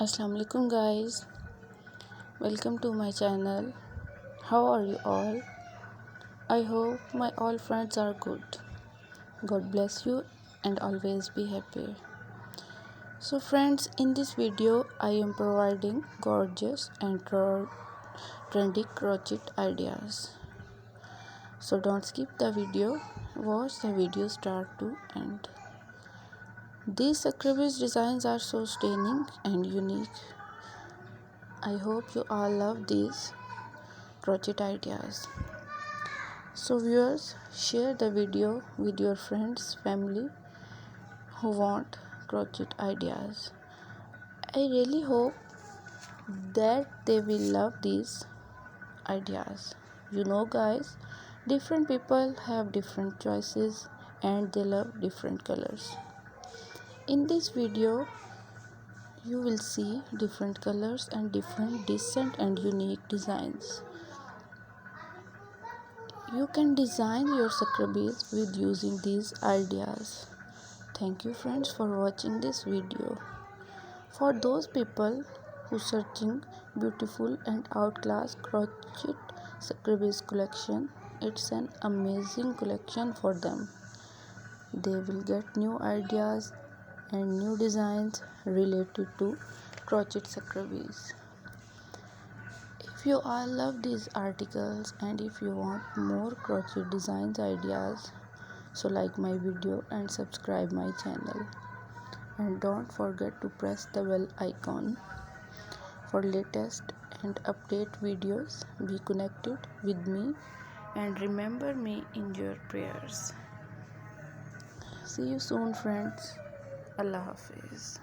Assalamu alaikum guys, welcome to my channel. How are you all? I hope my all friends are good. God bless you and always be happy. So friends, in this video I am providing gorgeous and trendy crochet ideas. So don't skip the video, watch the video start to end. These scrubbies designs are so stunning and unique. I hope you all love these crochet ideas. So viewers, share the video with your friends, family who want crochet ideas. I really hope that they will love these ideas. You know guys, different people have different choices and they love different colors. In this video, you will see different colors and different decent and unique designs. You can design your scrubbies with using these ideas. Thank you friends for watching this video. For those people who searching beautiful and outclass crochet scrubbies collection, it's an amazing collection for them. They will get new ideas and new designs related to crochet scrubbies. If you all love these articles and if you want more crochet designs ideas, so like my video and subscribe my channel, and don't forget to press the bell icon for latest and update videos. Be connected with me and remember me in your prayers. See you soon friends. Allah Hafiz.